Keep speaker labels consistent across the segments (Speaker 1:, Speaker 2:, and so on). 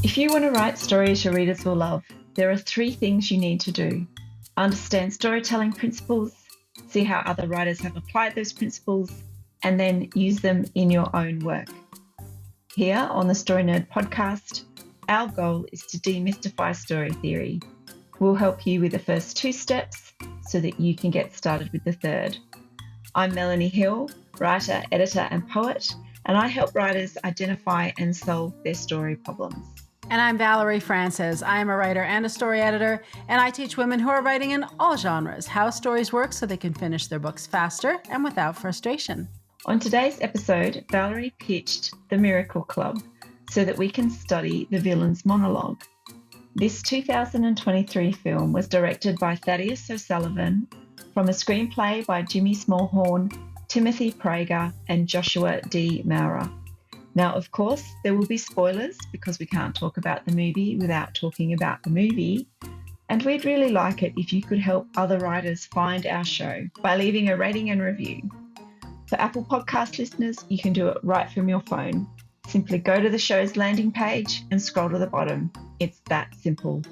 Speaker 1: If you want to write stories your readers will love, there are 3 things you need to do. Understand storytelling principles, see how other writers have applied those principles, and then use them in your own work. Here on the Story Nerd podcast, our goal is to demystify story theory. We'll help you with the first 2 steps so that you can get started with the third. I'm Melanie Hill, writer, editor, and poet, and I help writers identify and solve their story problems.
Speaker 2: And I'm Valerie Francis. I am a writer and a story editor, and I teach women who are writing in all genres how stories work so they can finish their books faster and without frustration.
Speaker 1: On today's episode, Valerie pitched The Miracle Club so that we can study the villain's monologue. This 2023 film was directed by Thaddeus O'Sullivan from a screenplay by Jimmy Smallhorn, Timothy Prager, and Joshua D. Maurer. Now, of course, there will be spoilers because we can't talk about the movie without talking about the movie. And we'd really like it if you could help other writers find our show by leaving a rating and review. For Apple Podcast listeners, you can do it right from your phone. Simply go to the show's landing page and scroll to the bottom. It's that simple.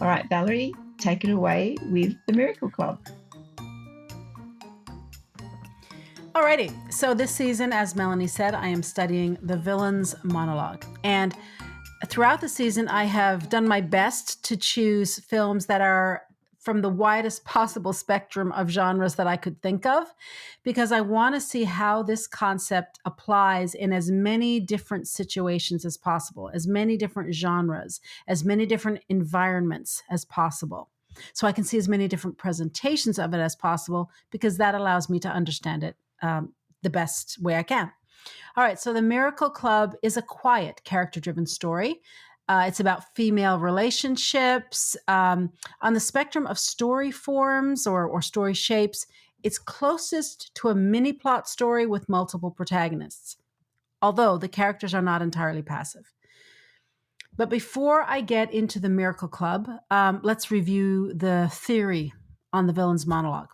Speaker 1: All right, Valerie, take it away with The Miracle Club.
Speaker 2: Alrighty, so this season, as Melanie said, I am studying the villain's monologue. And throughout the season, I have done my best to choose films that are from the widest possible spectrum of genres that I could think of, because I want to see how this concept applies in as many different situations as possible, as many different genres, as many different environments as possible. So I can see as many different presentations of it as possible, because that allows me to understand it the best way I can. All right, so The Miracle Club is a quiet, character-driven story. It's about female relationships. On the spectrum of story forms or story shapes, it's closest to a mini-plot story with multiple protagonists, although the characters are not entirely passive. But before I get into The Miracle Club, let's review the theory on the villain's monologue.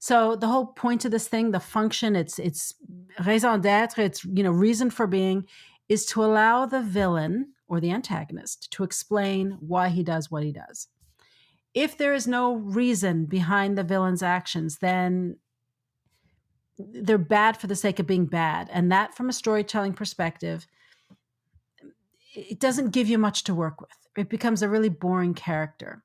Speaker 2: So the whole point of this thing, the function, its raison d'être, its reason for being, is to allow the villain or the antagonist to explain why he does what he does. If there is no reason behind the villain's actions, then they're bad for the sake of being bad. And that, from a storytelling perspective, it doesn't give you much to work with. It becomes a really boring character.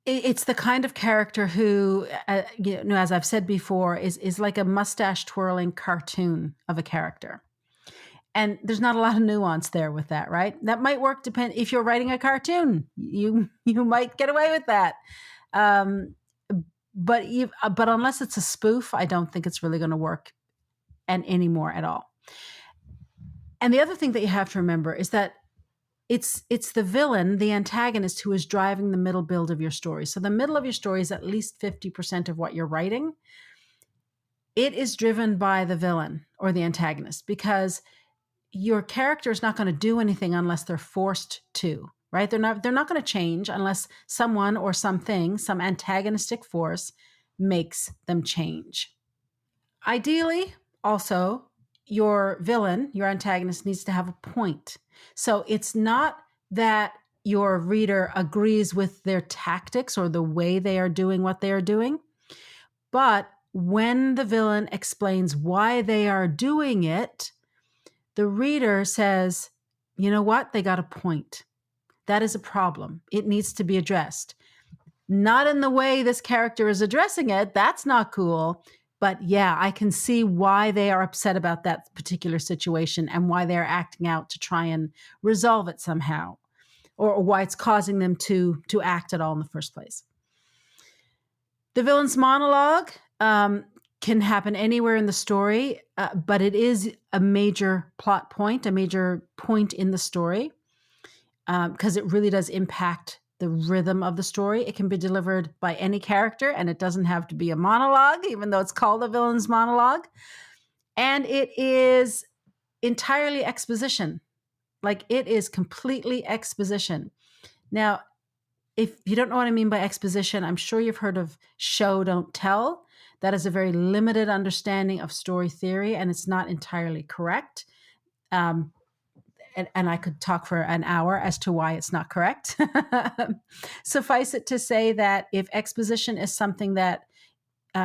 Speaker 2: It's the kind of character who, as I've said before, is like a mustache twirling cartoon of a character. And there's not a lot of nuance there with that, right? That might work if you're writing a cartoon, you might get away with that. But unless it's a spoof, I don't think it's really going to work anymore at all. And the other thing that you have to remember is that it's the villain, the antagonist, who is driving the middle build of your story. So the middle of your story is at least 50% of what you're writing. It is driven by the villain or the antagonist, because your character is not going to do anything unless they're forced to, right? They're not going to change unless someone or something, some antagonistic force, makes them change. Ideally, also, your villain, your antagonist, needs to have a point. So it's not that your reader agrees with their tactics or the way they are doing what they are doing, but when the villain explains why they are doing it, the reader says, you know what? They got a point. That is a problem. It needs to be addressed. Not in the way this character is addressing it. That's not cool. But yeah, I can see why they are upset about that particular situation and why they're acting out to try and resolve it somehow, or why it's causing them to act at all in the first place. The villain's monologue can happen anywhere in the story, but it is a major plot point, a major point in the story, because it really does impact the rhythm of the story. It can be delivered by any character, and it doesn't have to be a monologue, even though it's called a villain's monologue. And it is entirely exposition. Like, it is completely exposition. Now, if you don't know what I mean by exposition, I'm sure you've heard of show, don't tell. That is a very limited understanding of story theory, and it's not entirely correct. and I could talk for an hour as to why it's not correct. Suffice it to say that if exposition is something that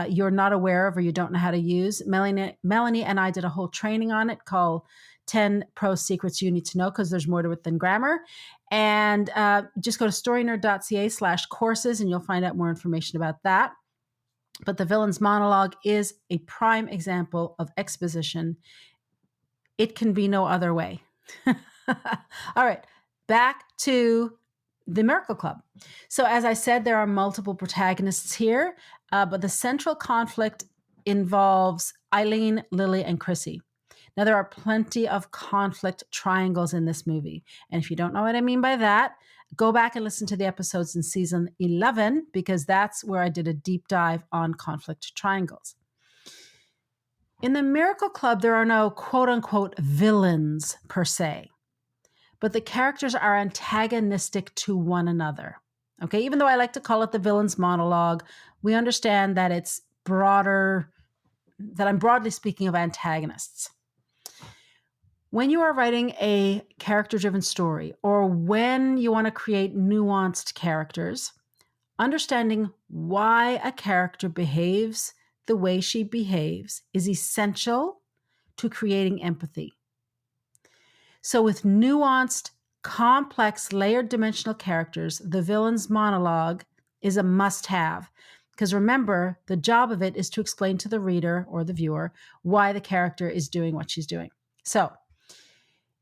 Speaker 2: you're not aware of or you don't know how to use, Melanie and I did a whole training on it called 10 Prose Secrets You Need to Know, because there's more to it than grammar. And just go to storynerd.ca/courses and you'll find out more information about that. But the villain's monologue is a prime example of exposition. It can be no other way. All right, back to the Miracle Club. So as I said, there are multiple protagonists here, but the central conflict involves Eileen, Lily, and Chrissy. Now, there are plenty of conflict triangles in this movie. And if you don't know what I mean by that, go back and listen to the episodes in season 11, because that's where I did a deep dive on conflict triangles. In the Miracle Club, there are no quote unquote villains per se, but the characters are antagonistic to one another. Okay, even though I like to call it the villain's monologue, we understand that it's broader, that I'm broadly speaking of antagonists. When you are writing a character-driven story, or when you want to create nuanced characters, understanding why a character behaves the way she behaves is essential to creating empathy. So with nuanced, complex, layered dimensional characters, the villain's monologue is a must-have. Because remember, the job of it is to explain to the reader or the viewer why the character is doing what she's doing. So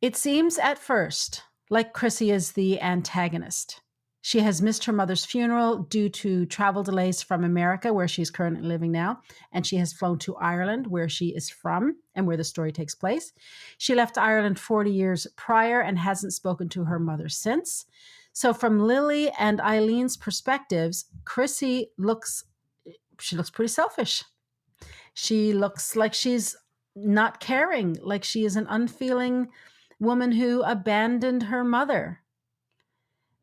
Speaker 2: it seems at first like Chrissy is the antagonist. She has missed her mother's funeral due to travel delays from America, where she's currently living now, and she has flown to Ireland, where she is from and where the story takes place. She left Ireland 40 years prior and hasn't spoken to her mother since. So from Lily and Eileen's perspectives, Chrissy looks pretty selfish. She looks like she's not caring, like she is an unfeeling woman who abandoned her mother.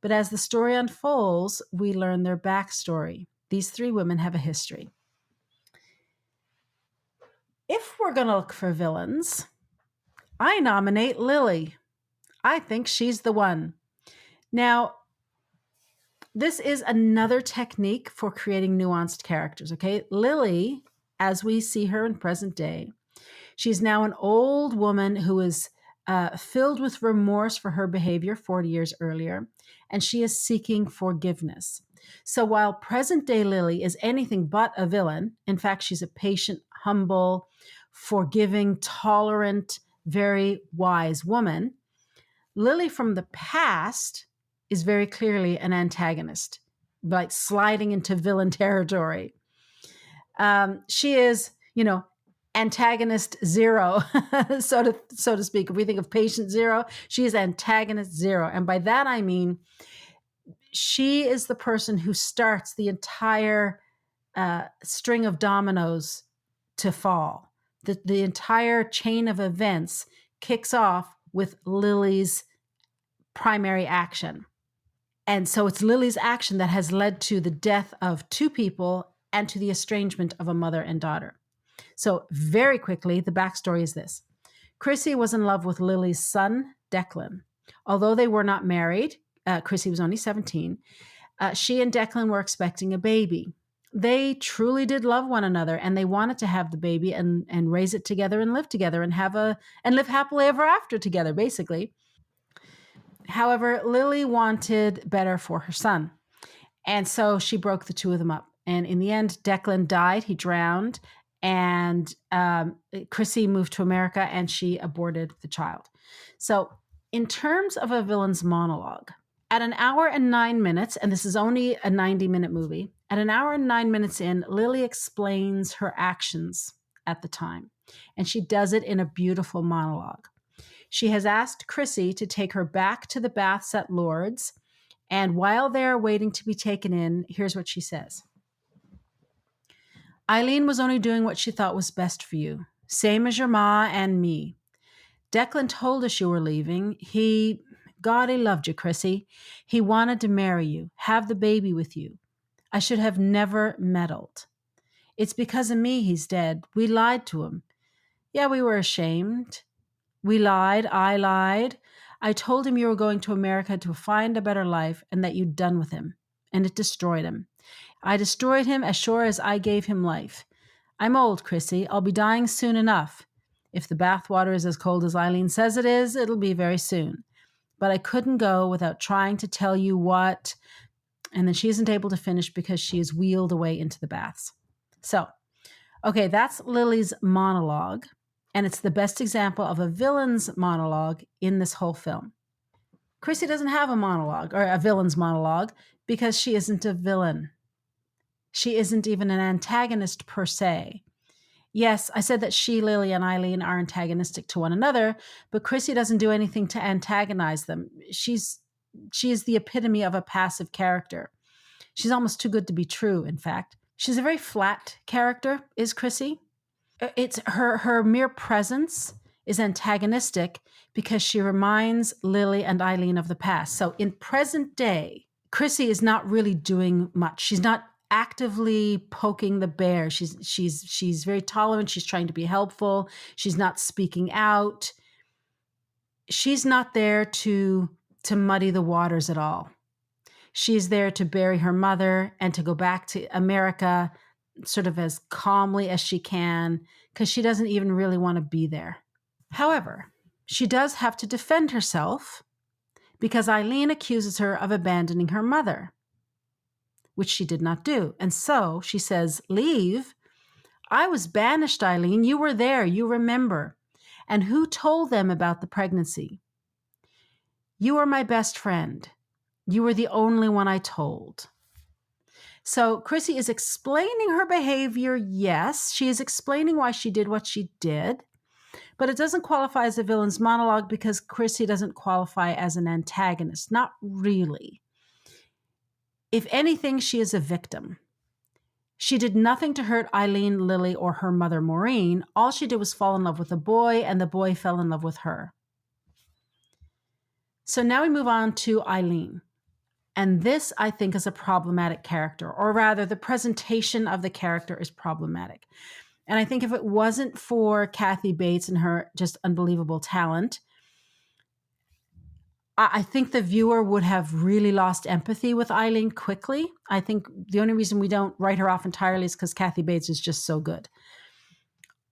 Speaker 2: But as the story unfolds, we learn their backstory. These three women have a history. If we're going to look for villains, I nominate Lily. I think she's the one. Now, this is another technique for creating nuanced characters, okay? Lily, as we see her in present day, she's now an old woman who is filled with remorse for her behavior 40 years earlier, and she is seeking forgiveness. So while present day Lily is anything but a villain, in fact, she's a patient, humble, forgiving, tolerant, very wise woman, Lily from the past is very clearly an antagonist, like sliding into villain territory. She is, antagonist zero, so to speak. If we think of patient zero, she is antagonist zero. And by that, I mean, she is the person who starts the entire string of dominoes to fall. The entire chain of events kicks off with Lily's primary action. And so it's Lily's action that has led to the death of two people and to the estrangement of a mother and daughter. So very quickly, the backstory is this. Chrissy was in love with Lily's son, Declan. Although they were not married, Chrissy was only 17, she and Declan were expecting a baby. They truly did love one another, and they wanted to have the baby and raise it together and live together and live happily ever after together, basically. However, Lily wanted better for her son. And so she broke the two of them up. And in the end, Declan died. He drowned. And Chrissy moved to America and she aborted the child. So in terms of a villain's monologue, at an hour and 9 minutes, and this is only a 90-minute movie, at an hour and 9 minutes in, Lily explains her actions at the time. And she does it in a beautiful monologue. She has asked Chrissy to take her back to the baths at Lourdes. And while they're waiting to be taken in, here's what she says. Eileen was only doing what she thought was best for you, same as your ma and me. Declan told us you were leaving. God, he loved you, Chrissy. He wanted to marry you, have the baby with you. I should have never meddled. It's because of me he's dead. We lied to him. Yeah, we were ashamed. We lied. I lied. I told him you were going to America to find a better life and that you'd done with him. And it destroyed him. I destroyed him as sure as I gave him life. I'm old, Chrissy. I'll be dying soon enough. If the bathwater is as cold as Eileen says it is, it'll be very soon. But I couldn't go without trying to tell you what. And then she isn't able to finish because she is wheeled away into the baths. So, okay, that's Lily's monologue. And it's the best example of a villain's monologue in this whole film. Chrissy doesn't have a monologue or a villain's monologue because she isn't a villain. She isn't even an antagonist per se. Yes, I said that she, Lily, and Eileen are antagonistic to one another, but Chrissy doesn't do anything to antagonize them. She is the epitome of a passive character. She's almost too good to be true, in fact. She's a very flat character, is Chrissy. It's her mere presence is antagonistic because she reminds Lily and Eileen of the past. So in present day, Chrissy is not really doing much. She's not actively poking the bear. She's very tolerant. She's trying to be helpful. She's not speaking out. She's not there to muddy the waters at all. She's there to bury her mother and to go back to America sort of as calmly as she can because she doesn't even really want to be there. However, she does have to defend herself because Eileen accuses her of abandoning her mother, which she did not do. And so she says, leave. I was banished, Eileen. You were there. You remember. And who told them about the pregnancy? You were my best friend. You were the only one I told. So Chrissy is explaining her behavior. Yes, she is explaining why she did what she did, but it doesn't qualify as a villain's monologue because Chrissy doesn't qualify as an antagonist. Not really. If anything, she is a victim. She did nothing to hurt Eileen, Lily, or her mother, Maureen. All she did was fall in love with a boy, and the boy fell in love with her. So now we move on to Eileen. And this, I think, is a problematic character, or rather, the presentation of the character is problematic. And I think if it wasn't for Kathy Bates and her just unbelievable talent, I think the viewer would have really lost empathy with Eileen quickly. I think the only reason we don't write her off entirely is because Kathy Bates is just so good.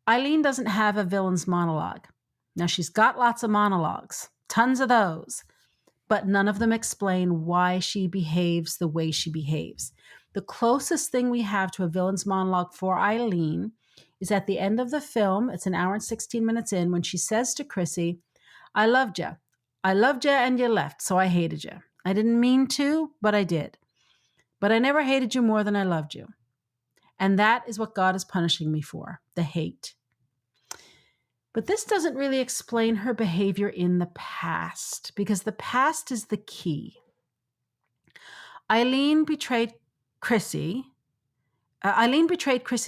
Speaker 2: Eileen doesn't have a villain's monologue. Now, she's got lots of monologues, tons of those, but none of them explain why she behaves the way she behaves. The closest thing we have to a villain's monologue for Eileen is at the end of the film. It's an hour and 16 minutes in when she says to Chrissy, I loved you. I loved you and you left, so I hated you. I didn't mean to, but I did. But I never hated you more than I loved you. And that is what God is punishing me for, the hate. But this doesn't really explain her behavior in the past, because the past is the key. Eileen betrayed Chrissy's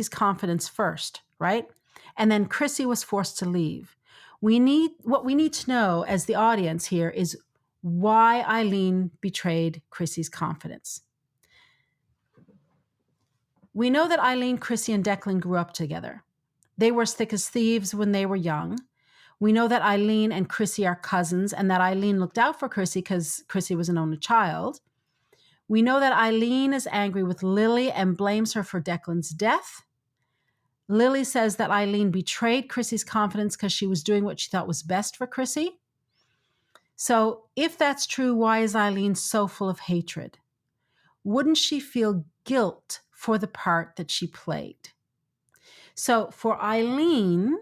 Speaker 2: confidence first, right? And then Chrissy was forced to leave. What we need to know as the audience here is why Eileen betrayed Chrissy's confidence. We know that Eileen, Chrissy, and Declan grew up together. They were as thick as thieves when they were young. We know that Eileen and Chrissy are cousins and that Eileen looked out for Chrissy because Chrissy was an only child. We know that Eileen is angry with Lily and blames her for Declan's death. Lily says that Eileen betrayed Chrissy's confidence because she was doing what she thought was best for Chrissy. So if that's true, why is Eileen so full of hatred? Wouldn't she feel guilt for the part that she played? So for Eileen,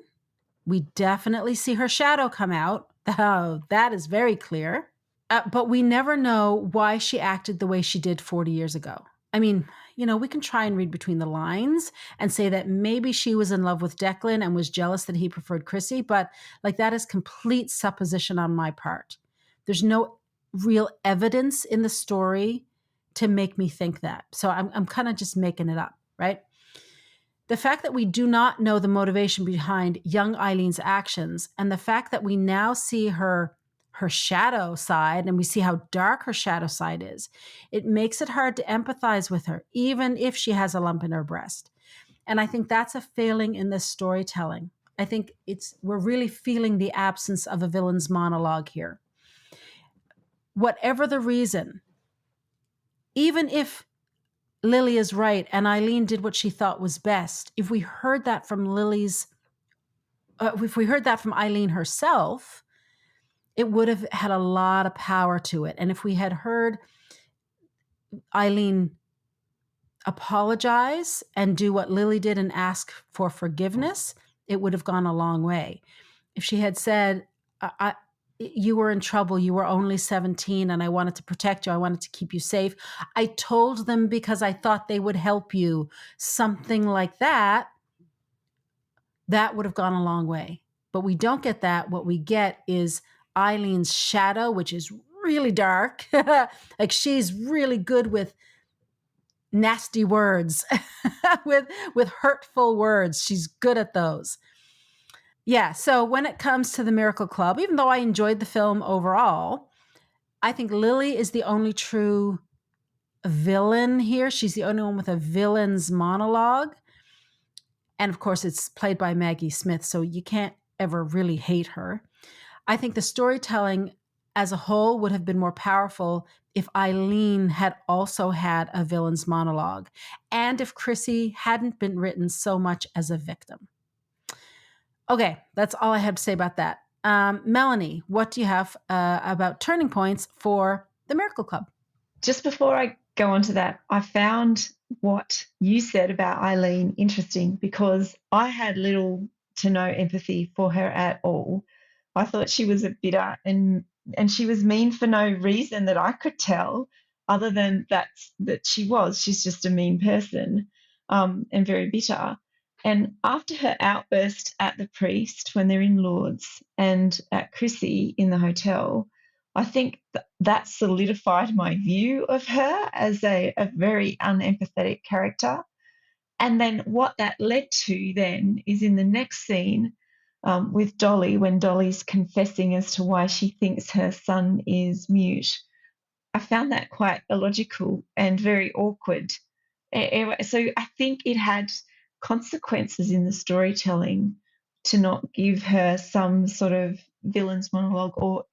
Speaker 2: we definitely see her shadow come out. Oh, that is very clear. But we never know why she acted the way she did 40 years ago. I mean, we can try and read between the lines and say that maybe she was in love with Declan and was jealous that he preferred Chrissy, but that is complete supposition on my part. There's no real evidence in the story to make me think that. So I'm kind of just making it up, right? The fact that we do not know the motivation behind young Eileen's actions, and the fact that we now see her shadow side and we see how dark her shadow side is, it makes it hard to empathize with her, even if she has a lump in her breast. And I think that's a failing in this storytelling. I think we're really feeling the absence of a villain's monologue here. whatever the reason, even if Lily is right and Eileen did what she thought was best, if we heard that from Eileen herself, it would have had a lot of power to it. And if we had heard Eileen apologize and do what Lily did and ask for forgiveness, it would have gone a long way. If she had said, you were in trouble, you were only 17 and I wanted to protect you, I wanted to keep you safe, I told them because I thought they would help you, something like that, that would have gone a long way. But we don't get that. What we get is Eileen's shadow, which is really dark. Like, she's really good with nasty words, with hurtful words. She's good at those. Yeah. So when it comes to the Miracle Club, even though I enjoyed the film overall, I think Lily is the only true villain here. She's the only one with a villain's monologue. And of course, it's played by Maggie Smith, so you can't ever really hate her. I think the storytelling as a whole would have been more powerful if Eileen had also had a villain's monologue, and if Chrissy hadn't been written so much as a victim. Okay, that's all I have to say about that. Melanie, what do you have about turning points for the Miracle Club?
Speaker 1: Just before I go on to that, I found what you said about Eileen interesting, because I had little to no empathy for her at all. I thought she was a bitter and she was mean for no reason that I could tell, other than that she's just a mean person, and very bitter. And after her outburst at the priest when they're in Lourdes and at Chrissy in the hotel, I think that solidified my view of her as a very unempathetic character. And then what that led to then is in the next scene, with Dolly, when Dolly's confessing as to why she thinks her son is mute. I found that quite illogical and very awkward. So I think it had consequences in the storytelling to not give her some sort of villain's monologue or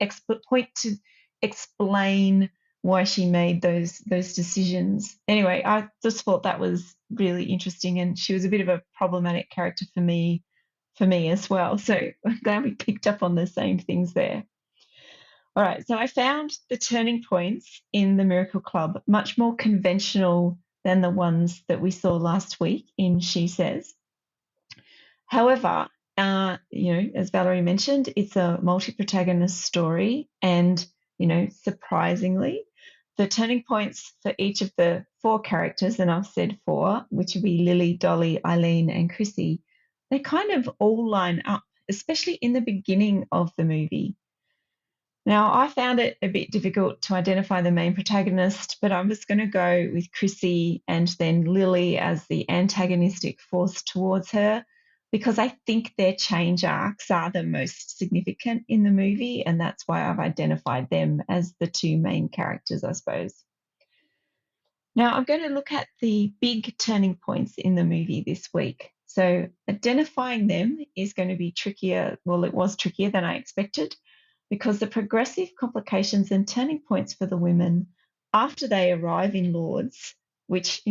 Speaker 1: point to explain why she made those decisions. Anyway, I just thought that was really interesting, and she was a bit of a problematic character for me as well. So I'm glad we picked up on the same things there. All right, so I found the turning points in the Miracle Club much more conventional than the ones that we saw last week in She Says. However, as Valerie mentioned, it's a multi-protagonist story, and surprisingly, the turning points for each of the four characters, and I've said four, which would be Lily, Dolly, Eileen, and Chrissy, they kind of all line up, especially in the beginning of the movie. Now, I found it a bit difficult to identify the main protagonist, but I was going to go with Chrissy and then Lily as the antagonistic force towards her, because I think their change arcs are the most significant in the movie, and that's why I've identified them as the two main characters, I suppose. Now, I'm going to look at the big turning points in the movie this week. So identifying them is going to be trickier. Well, it was trickier than I expected, because the progressive complications and turning points for the women after they arrive in Lourdes, which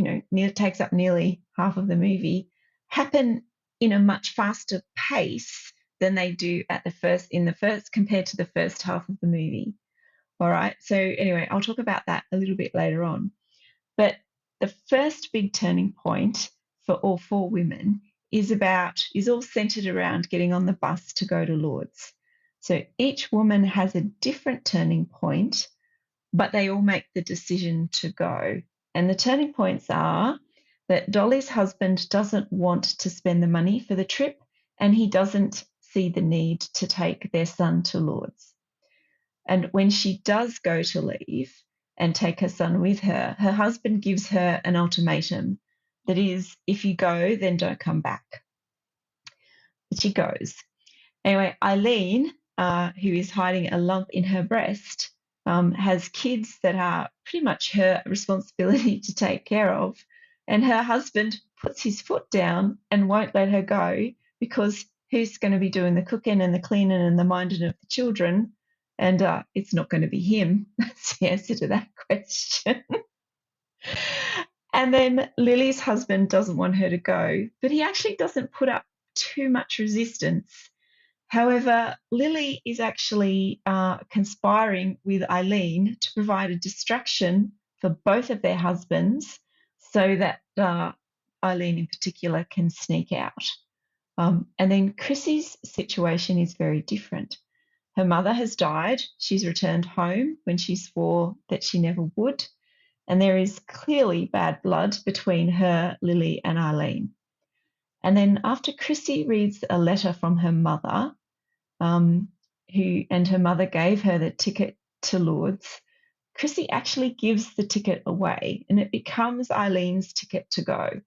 Speaker 1: takes up nearly half of the movie, happen in a much faster pace than they do compared to the first half of the movie. All right. So anyway, I'll talk about that a little bit later on. But the first big turning point for all four women is all centered around getting on the bus to go to Lourdes. So each woman has a different turning point, but they all make the decision to go. And the turning points are that Dolly's husband doesn't want to spend the money for the trip, and he doesn't see the need to take their son to Lourdes. And when she does go to leave and take her son with her, her husband gives her an ultimatum. That is, if you go, then don't come back. But she goes. Anyway, Eileen, who is hiding a lump in her breast, has kids that are pretty much her responsibility to take care of. And her husband puts his foot down and won't let her go, because who's going to be doing the cooking and the cleaning and the minding of the children? And it's not going to be him. That's the answer to that question. And then Lily's husband doesn't want her to go, but he actually doesn't put up too much resistance. However, Lily is actually conspiring with Eileen to provide a distraction for both of their husbands so that Eileen in particular can sneak out. And then Chrissy's situation is very different. Her mother has died. She's returned home when she swore that she never would. And there is clearly bad blood between her, Lily, and Eileen. And then after Chrissy reads a letter from her mother, her mother gave her the ticket to Lourdes, Chrissy actually gives the ticket away and it becomes Eileen's ticket to go.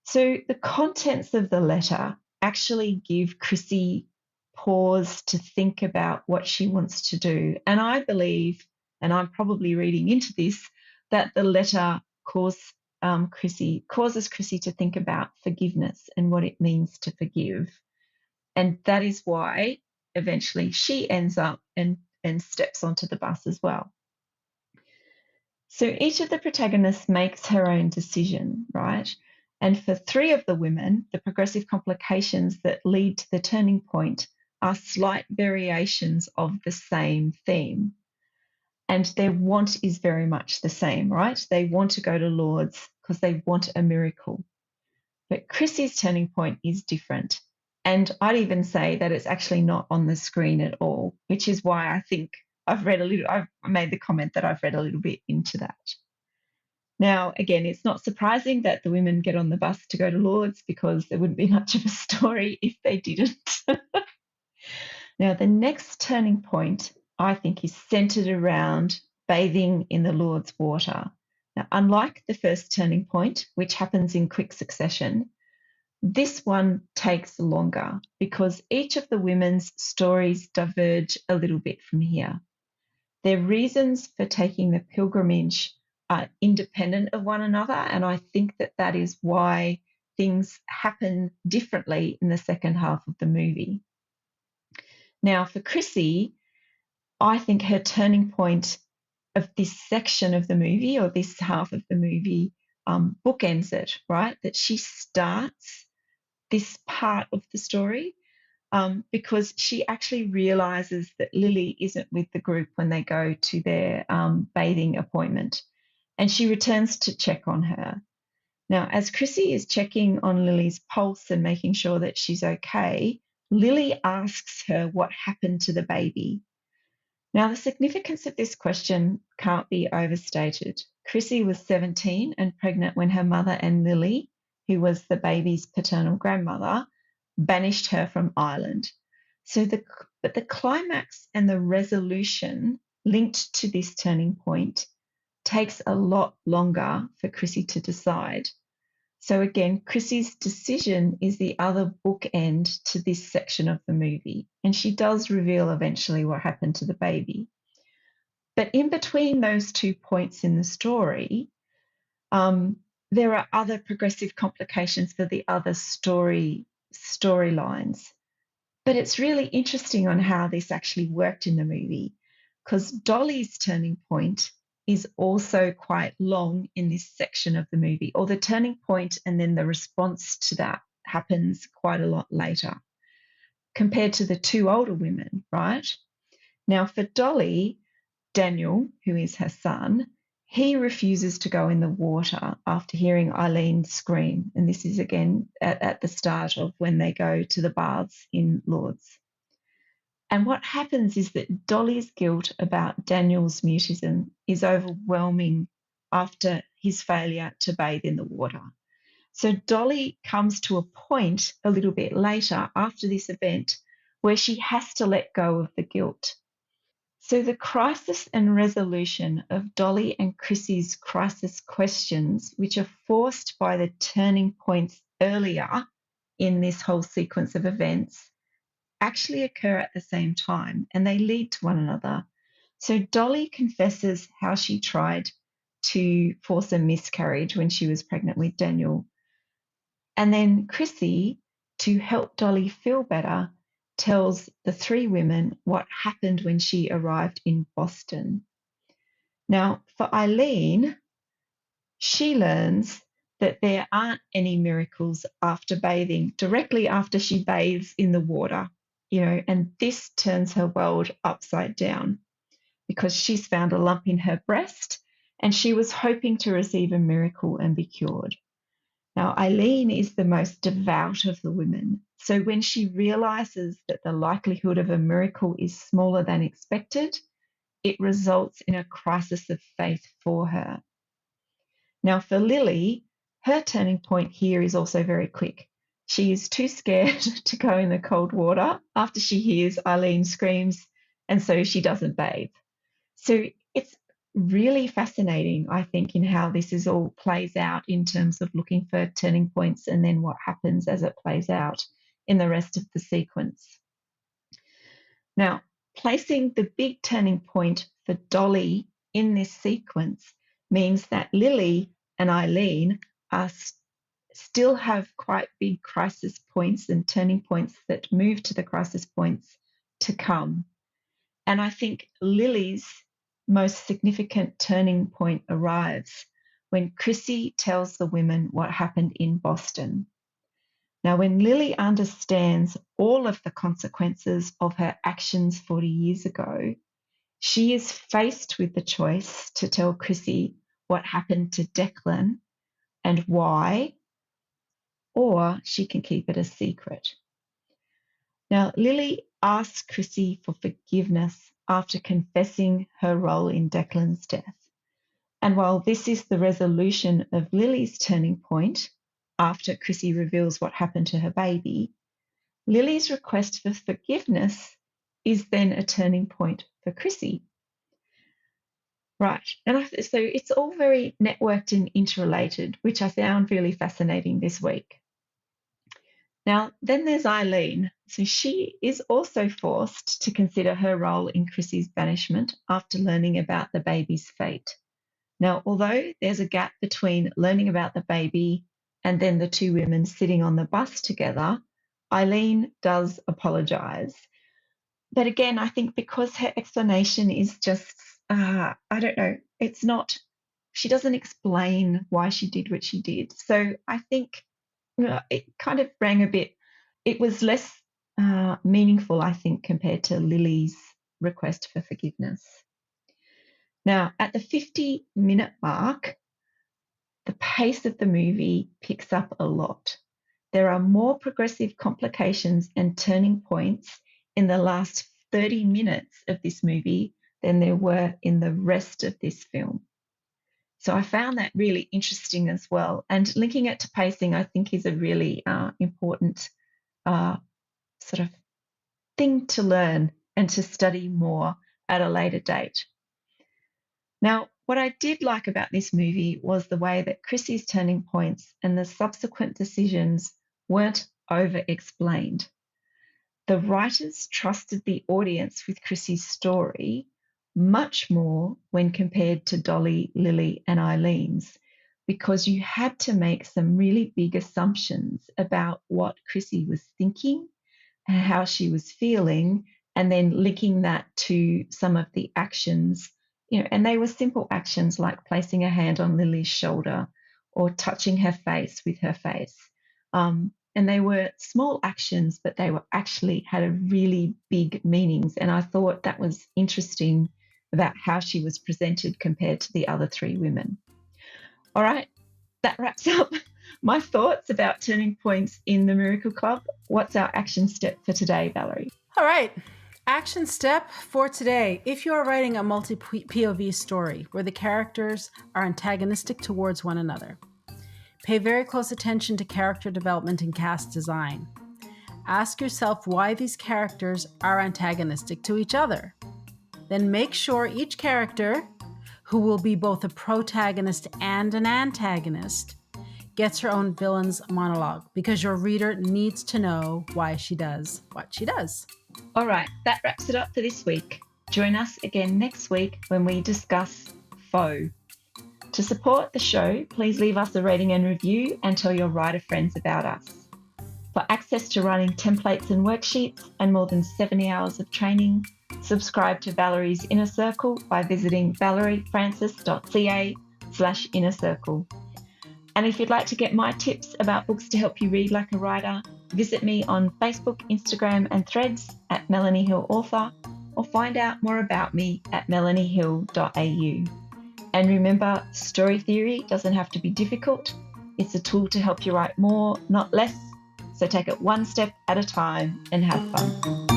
Speaker 1: So the contents of the letter actually give Chrissy pause to think about what she wants to do. And I believe, and I'm probably reading into this, that the letter causes Chrissy to think about forgiveness and what it means to forgive. And that is why eventually she ends up and steps onto the bus as well. So each of the protagonists makes her own decision, right? And for three of the women, the progressive complications that lead to the turning point are slight variations of the same theme. And their want is very much the same, right? They want to go to Lourdes because they want a miracle. But Chrissy's turning point is different. And I'd even say that it's actually not on the screen at all, which is why I think I've made the comment that I've read a little bit into that. Now, again, it's not surprising that the women get on the bus to go to Lourdes because there wouldn't be much of a story if they didn't. Now, the next turning point, I think, is centered around bathing in the Lourdes water. Now, unlike the first turning point, which happens in quick succession, this one takes longer because each of the women's stories diverge a little bit from here. Their reasons for taking the pilgrimage are independent of one another, and I think that is why things happen differently in the second half of the movie. Now, for Chrissy, I think her turning point of this section of the movie or this half of the movie bookends it, right? That she starts this part of the story because she actually realizes that Lily isn't with the group when they go to their bathing appointment, and she returns to check on her. Now, as Chrissy is checking on Lily's pulse and making sure that she's okay, Lily asks her what happened to the baby. Now, the significance of this question can't be overstated. Chrissy was 17 and pregnant when her mother and Lily, who was the baby's paternal grandmother, banished her from Ireland. But the climax and the resolution linked to this turning point takes a lot longer for Chrissy to decide. So again, Chrissy's decision is the other bookend to this section of the movie, and she does reveal eventually what happened to the baby. But in between those 2 points in the story, there are other progressive complications for the other storylines. But it's really interesting on how this actually worked in the movie, because Dolly's turning point is also quite long in this section of the movie, or the turning point and then the response to that happens quite a lot later compared to the two older women, right? Now, for Dolly, Daniel, who is her son, he refuses to go in the water after hearing Eileen scream. And this is again at the start of when they go to the baths in Lourdes. And what happens is that Dolly's guilt about Daniel's mutism is overwhelming after his failure to bathe in the water. So Dolly comes to a point a little bit later after this event where she has to let go of the guilt. So the crisis and resolution of Dolly and Chrissy's crisis questions, which are forced by the turning points earlier in this whole sequence of events, actually occur at the same time and they lead to one another. So Dolly confesses how she tried to force a miscarriage when she was pregnant with Daniel. And then Chrissy, to help Dolly feel better, tells the three women what happened when she arrived in Boston. Now, for Eileen, she learns that there aren't any miracles after bathing, directly after she bathes in the water, and this turns her world upside down because she's found a lump in her breast and she was hoping to receive a miracle and be cured. Now, Eileen is the most devout of the women. So when she realizes that the likelihood of a miracle is smaller than expected, it results in a crisis of faith for her. Now, for Lily, her turning point here is also very quick. She is too scared to go in the cold water after she hears Eileen's screams, and so she doesn't bathe. So it's really fascinating, I think, in how this is all plays out in terms of looking for turning points and then what happens as it plays out in the rest of the sequence. Now, placing the big turning point for Dolly in this sequence means that Lily and Eileen still have quite big crisis points and turning points that move to the crisis points to come. And I think Lily's most significant turning point arrives when Chrissy tells the women what happened in Boston. Now, when Lily understands all of the consequences of her actions 40 years ago, she is faced with the choice to tell Chrissy what happened to Declan and why, or she can keep it a secret. Now, Lily asks Chrissy for forgiveness after confessing her role in Declan's death. And while this is the resolution of Lily's turning point, after Chrissy reveals what happened to her baby, Lily's request for forgiveness is then a turning point for Chrissy. Right, and so it's all very networked and interrelated, which I found really fascinating this week. Now, then there's Eileen. So she is also forced to consider her role in Chrissy's banishment after learning about the baby's fate. Now, although there's a gap between learning about the baby and then the two women sitting on the bus together, Eileen does apologise. But again, I think because her explanation is just, I don't know, she doesn't explain why she did what she did. So I think it kind of rang a bit, it was less meaningful, I think, compared to Lily's request for forgiveness. Now, at the 50-minute mark, the pace of the movie picks up a lot. There are more progressive complications and turning points in the last 30 minutes of this movie than there were in the rest of this film. So I found that really interesting as well. And linking it to pacing, I think, is a really important sort of thing to learn and to study more at a later date. Now, what I did like about this movie was the way that Chrissy's turning points and the subsequent decisions weren't over-explained. The writers trusted the audience with Chrissy's story much more when compared to Dolly, Lily, and Eileen's, because you had to make some really big assumptions about what Chrissy was thinking and how she was feeling, and then linking that to some of the actions, and they were simple actions like placing a hand on Lily's shoulder or touching her face with her face. And they were small actions, but they were actually had a really big meanings. And I thought that was interesting about how she was presented compared to the other three women. All right, that wraps up my thoughts about turning points in the Miracle Club. What's our action step for today, Valerie?
Speaker 2: All right. Action step for today. If you are writing a multi-POV story where the characters are antagonistic towards one another, pay very close attention to character development and cast design. Ask yourself why these characters are antagonistic to each other. Then make sure each character, who will be both a protagonist and an antagonist, gets her own villain's monologue, because your reader needs to know why she does what she does.
Speaker 1: All right, that wraps it up for this week. Join us again next week when we discuss Foe. To support the show, please leave us a rating and review and tell your writer friends about us. For access to writing templates and worksheets and more than 70 hours of training, subscribe to Valerie's Inner Circle by visiting valeriefrancis.ca/inner circle. And if you'd like to get my tips about books to help you read like a writer, visit me on Facebook, Instagram, and Threads at Melanie Hill Author, or find out more about me at melaniehill.au. And remember, story theory doesn't have to be difficult. It's a tool to help you write more, not less. So take it one step at a time and have fun.